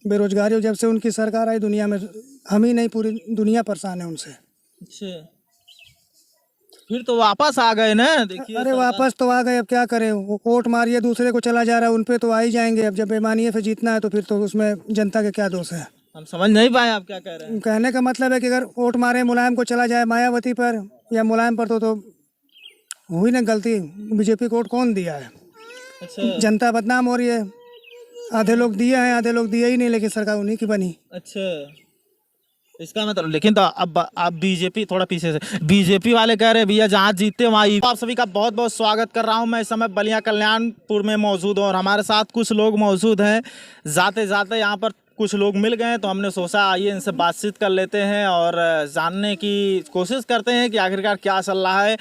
बेरोजगारी जब से उनकी सरकार आई दुनिया में, हम ही नहीं पूरी दुनिया परेशान है उनसे। अच्छा, फिर तो वापस आ गए ना। देखिए अरे वापस तो आ गए, अब क्या करें, वो वोट मारिए दूसरे को चला जा रहा है, उन पे तो आ ही जाएंगे। अब जब बेईमानी से जीतना है तो फिर तो उसमें जनता के क्या दोष है। हम समझ नहीं पाए आप क्या कह रहे हैं। कहने का मतलब है कि अगर वोट मारे मुलायम को चला जाए मायावती पर या मुलायम पर तो हुई ना गलती। बीजेपी को वोट कौन दिया है? अच्छा जनता बदनाम हो रही है। आधे लोग दिए हैं, आधे लोग दिए ही नहीं, लेकिन सरकार उन्हीं की बनी। अच्छा, इसका मतलब लेकिन तो अब बीजेपी थोड़ा पीछे से बीजेपी वाले कह रहे हैं भैया जहाँ जीतते वहाँ आप सभी का बहुत बहुत स्वागत कर रहा हूँ। मैं इस समय बलिया कल्याणपुर में मौजूद हूँ और हमारे साथ कुछ लोग मौजूद हैं। जाते जाते यहाँ पर कुछ लोग मिल गए तो हमने सोचा आइए इनसे बातचीत कर लेते हैं और जानने की कोशिश करते हैं कि आखिरकार क्या चल रहा है।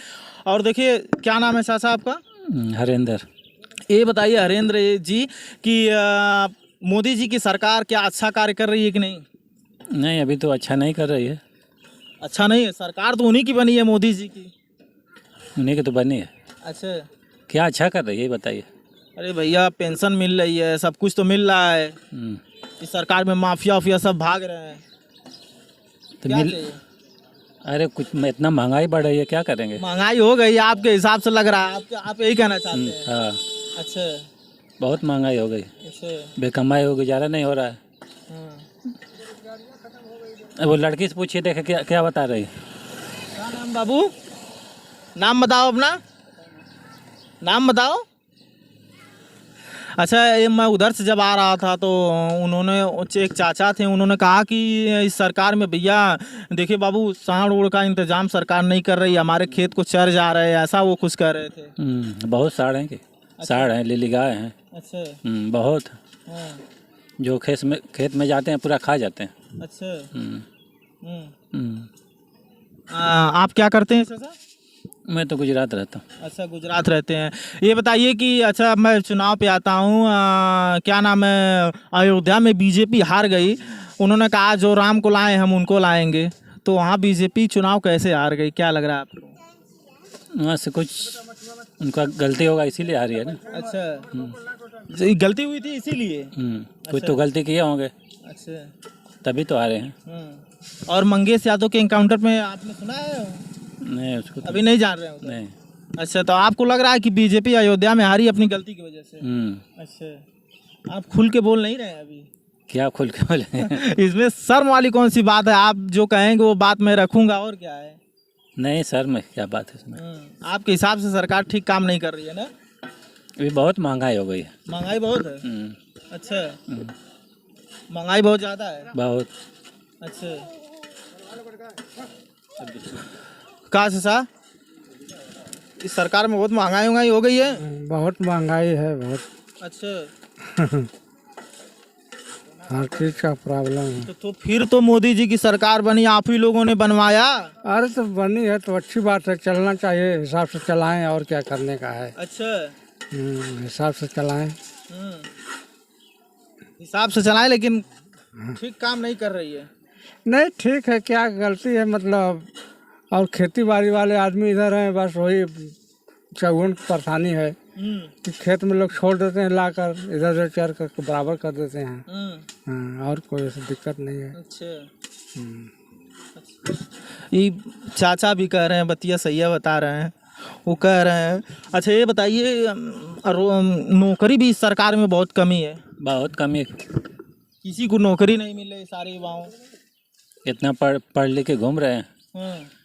और देखिए, क्या नाम है चाचा आपका? हरेंद्र। ये बताइए हरेंद्र जी कि मोदी जी की सरकार क्या अच्छा कार्य कर रही है कि नहीं? नहीं, अभी तो अच्छा नहीं कर रही है। अच्छा नहीं है? सरकार तो उन्हीं की बनी है, मोदी जी की। उन्हीं की तो बनी है। अच्छा, क्या अच्छा कर रही है ये बताइए। अरे भैया पेंशन मिल रही है, सब कुछ तो मिल रहा है। इस सरकार में माफिया वाफिया सब भाग रहे हैं। तो क्या मिल चाहिए? अरे कुछ में इतना महंगाई बढ़ रही है, क्या करेंगे। महंगाई हो गई है आपके हिसाब से, लग रहा है आप यही कहना चाहते हैं? हाँ, अच्छा बहुत महंगाई हो गई, अच्छा। बेकमाई हो, गुजारा नहीं हो रहा है। हाँ। अब वो लड़की से पूछिए, देखे क्या क्या बता रही है। क्या नाम बाबू? नाम बताओ अपना, नाम बताओ। अच्छा, ये मैं उधर से जब आ रहा था तो उन्होंने एक चाचा थे, उन्होंने कहा कि इस सरकार में भैया देखिए बाबू साढ़ उड़ का इंतजाम सरकार नहीं कर रही, हमारे खेत को चर जा रहे हैं, ऐसा वो कुछ कह रहे थे। बहुत साड़ हैं कि साड़ हैं, लीली गाय हैं। अच्छा। बहुत। हाँ। जो खेत में जाते हैं पूरा खा जाते हैं। अच्छा। हम्म। आप क्या करते हैं चाचा? मैं तो गुजरात रहता हूँ। अच्छा, गुजरात रहते हैं। ये बताइए कि अच्छा मैं चुनाव पे आता हूँ, क्या नाम है, अयोध्या में बीजेपी हार गई, उन्होंने कहा जो राम को लाए हम उनको लाएंगे, तो वहाँ बीजेपी चुनाव कैसे हार गई, क्या लग रहा है आपको? वहाँ से कुछ उनका गलती होगा इसीलिए हारी है ना। अच्छा, ये गलती हुई थी इसीलिए? कुछ तो गलती किए होंगे, अच्छा। तभी तो हारे हैं। और मंगेश यादव के एनकाउंटर में आपने सुना है? नहीं, उसको तो अभी नहीं जान रहे हो? नहीं। अच्छा, तो आपको लग रहा है कि बीजेपी अयोध्या में हारी अपनी गलती की वजह से? अच्छा, आप खुल के बोल नहीं रहे हैं अभी? क्या खुल के बोले। इसमें शर्म वाली कौन सी बात है? आप जो कहेंगे वो बात मैं रखूंगा, और क्या है। नहीं सर, में क्या बात है इसमें। आपके हिसाब से सरकार ठीक काम नहीं कर रही है ना? अभी बहुत महंगाई हो गई है। महंगाई बहुत है? अच्छा, महंगाई बहुत ज़्यादा है? बहुत। अच्छा, कहाँ से सा इस सरकार में बहुत महंगाई हो गई है? बहुत महंगाई है, बहुत। अच्छा, हर चीज का प्रॉब्लम है। तो फिर तो मोदी जी की सरकार बनी, आप ही लोगों ने बनवाया। अरे तो बनी है तो अच्छी बात है, चलना चाहिए, हिसाब से चलाएं, और क्या करने का है। अच्छा। हिसाब से चलाएं। हिसाब से चलाएं, लेकिन ठीक काम नहीं कर रही है। नहीं ठीक है, क्या गलती है मतलब। और खेती बाड़ी वाले आदमी इधर हैं, बस वही चौगुन परेशानी है कि खेत में लोग छोड़ देते हैं, लाकर इधर उधर चर कर बराबर कर देते हैं। और कोई ऐसी दिक्कत नहीं है। अच्छा। ये चाचा भी कह रहे हैं, बतिया सैया बता रहे हैं, वो कह रहे हैं। अच्छा, ये बताइए नौकरी भी इस सरकार में बहुत कमी है। बहुत कमी। किसी को नौकरी नहीं मिल रही, सारे युवाओं। इतना पढ़ लिख के घूम रहे हैं।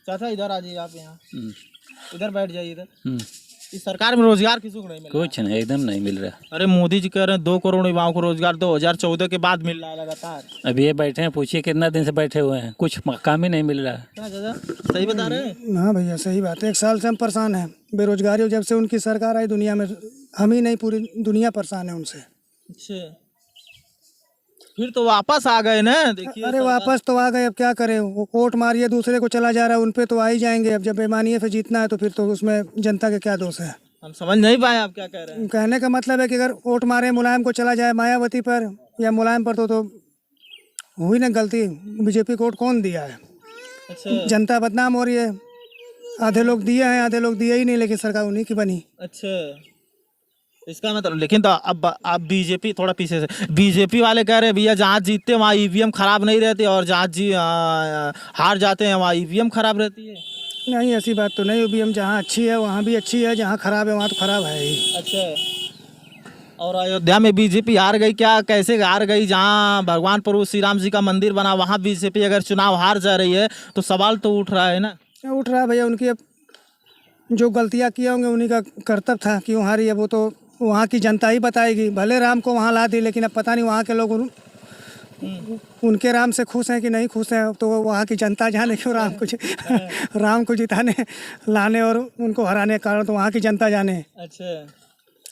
चाचा इधर आ जाइए, आप यहाँ इधर बैठ जाइए इधर। इस सरकार में रोजगार किसी को नहीं मिल रहा? कुछ नहीं, एकदम नहीं मिल रहा। अरे मोदी जी कह रहे हैं 2 करोड़ युवाओं को रोजगार 2014 के बाद मिल रहा है लगातार। अभी ये बैठे हैं, पूछिए कितना दिन से बैठे हुए हैं, कुछ काम ही नहीं मिल रहा। क्या चाचा सही बता रहे हैं? हाँ भैया सही बात है, 1 साल से हम परेशान हैं। बेरोजगारी जब से उनकी सरकार आई दुनिया में, हम ही नहीं पूरी दुनिया परेशान है उनसे। अच्छा, फिर तो वापस आ गए ना। देखिए अरे वापस तो आ गए, अब क्या करें, वो वोट मारिए दूसरे को चला जा रहा है, उन पे तो आ ही जाएंगे। अब जब बेईमानी से जीतना है तो फिर तो उसमें जनता के क्या दोष है। हम समझ नहीं पाए आप क्या कह रहे हैं। कहने का मतलब है कि अगर वोट मारे मुलायम को चला जाए मायावती पर या मुलायम पर तो हुई ना गलती। बीजेपी को वोट कौन दिया है? अच्छा। जनता बदनाम हो रही है। आधे लोग दिए हैं, आधे लोग दिए ही नहीं, लेकिन सरकार उन्हीं की बनी। अच्छा, इसका मतलब लेकिन तो अब आप बीजेपी थोड़ा पीछे से बीजेपी वाले कह रहे हैं भैया जहाँ जीतते हैं वहाँ ईवीएम खराब नहीं रहती और जहाँ हार जाते हैं वहाँ ईवीएम खराब रहती है। नहीं, ऐसी बात तो नहीं। ईवीएम जहाँ अच्छी है वहाँ भी अच्छी है, जहाँ खराब है वहाँ तो खराब है ही। अच्छा। और अयोध्या में बीजेपी हार गई क्या, कैसे हार गई? जहाँ भगवान प्रभु श्री राम जी का मंदिर बना वहाँ बीजेपी अगर चुनाव हार जा रही है तो सवाल तो उठ रहा है ना। उठ रहा है भैया, उनकी अब जो गलतियाँ किए होंगे उन्हीं का कर्तव्य था कि वहाँ रही है, वो तो वहाँ की जनता ही बताएगी। भले राम को वहाँ ला दी, लेकिन अब पता नहीं वहाँ के लोग उनके राम से खुश हैं कि नहीं खुश हैं, तो वहाँ की जनता जाने क्यों राम को जिताने लाने और उनको हराने का कारण तो वहाँ की जनता जाने। अच्छा,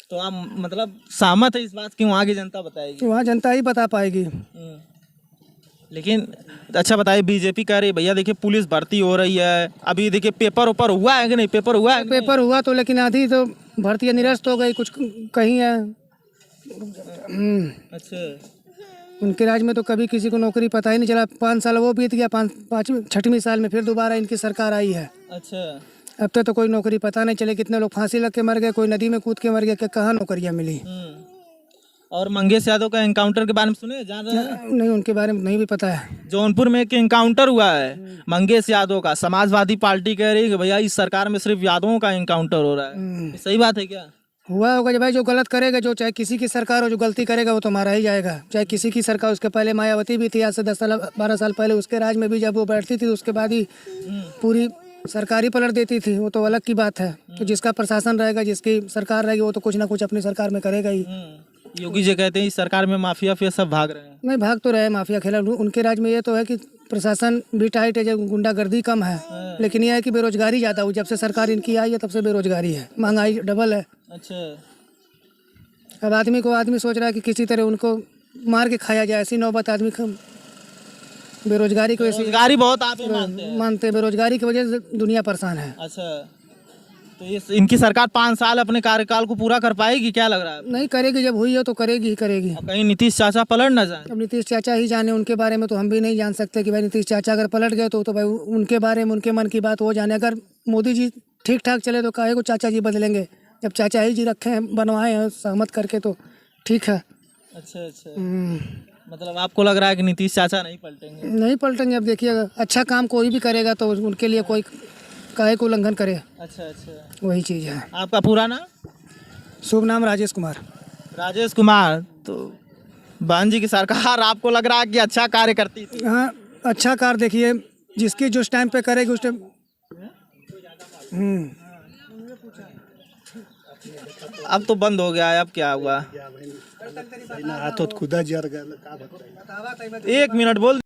तो आप मतलब सहमत है इस बात की वहाँ की जनता बताएगी? वहाँ जनता ही बता पाएगी। लेकिन अच्छा बताइए, बीजेपी कह रही है भैया देखिए पुलिस भर्ती हो रही है, अभी देखिए पेपर ऊपर हुआ है कि नहीं? पेपर हुआ है? पेपर हुआ तो, लेकिन आधी तो भर्ती निरस्त हो गई, कुछ कहीं है। अच्छा। उनके राज में तो कभी किसी को नौकरी पता ही नहीं चला। 5 साल वो बीत गया, 6वीं साल में फिर दोबारा इनकी सरकार आई है। अच्छा। अब तक तो कोई नौकरी पता नहीं चले। कितने लोग फांसी लग के मर गए, कोई नदी में कूद के मर गया, कि कहाँ नौकरियाँ मिली। और मंगेश यादव का एनकाउंटर के बारे में सुने, जान रहे हैं? नहीं, उनके बारे में नहीं भी पता है। जौनपुर में एक एनकाउंटर हुआ है मंगेश यादव का, समाजवादी पार्टी कह रही है कि भैया इस सरकार में सिर्फ यादवों का एनकाउंटर हो रहा है। ये सही बात है क्या? हुआ होगा जो भाई, जो गलत करेगा, जो चाहे किसी की सरकार हो, जो गलती करेगा वो तो मारा ही जाएगा। चाहे किसी की सरकार, उसके पहले मायावती भी थी, आज से 10 साल 12 साल पहले, उसके राज में भी जब वो बैठती थी उसके बाद ही पूरी सरकार ही पलट देती थी। वो तो अलग की बात है। तो जिसका प्रशासन रहेगा, जिसकी सरकार रहेगी, वो तो कुछ ना कुछ अपनी सरकार में करेगा ही। योगी जी कहते हैं इस सरकार में माफिया फिर सब भाग रहे हैं। नहीं, भाग तो रहे माफिया खेला। उनके राज में ये तो है कि प्रशासन भी टाइट है, जब गुंडागर्दी कम है, लेकिन यह है कि बेरोजगारी ज़्यादा हुई। जब से सरकार इनकी आई है तब से बेरोजगारी है, महंगाई डबल है। अच्छा। अब आदमी सोच रहा है कि किसी तरह उनको मार के खाया जाए। ऐसी नौबत आदमी बेरोजगारी को ऐसी बेरोजगारी बहुत आप ही मानते हैं। बेरोजगारी की वजह से दुनिया परेशान है। अच्छा, तो ये इनकी सरकार 5 साल अपने कार्यकाल को पूरा कर पाएगी क्या लग रहा है? नहीं करेगी, जब हुई हो तो करेगी ही करेगी। कहीं नीतीश चाचा पलट ना जाए? अब नीतीश चाचा ही जाने, उनके बारे में तो हम भी नहीं जान सकते कि भाई नीतीश चाचा अगर पलट गए तो भाई उनके बारे में, उनके मन की बात वो जाने। अगर मोदी जी ठीक ठाक चले तो काहे को चाचा जी बदलेंगे? जब चाचा ही जी रखे हैं, बनवाए हैं सहमत करके, तो ठीक है। अच्छा। मतलब आपको लग रहा है कि नीतीश चाचा नहीं पलटेंगे? नहीं पलटेंगे। अब देखिए, अच्छा काम कोई भी करेगा तो उनके लिए कोई काहे को उल्लंघन करे। अच्छा। वही चीज़ है। आपका पूरा नाम? शुभ नाम राजेश कुमार। राजेश कुमार। तो बहन जी की सरकार आपको लग रहा है कि अच्छा कार्य करती थी? हाँ, अच्छा कार्य देखिए, जिसकी जिस टाइम पे करेगी उस टाइम। अब तो बंद हो गया है, अब क्या हुआ? 1 मिनट बोल।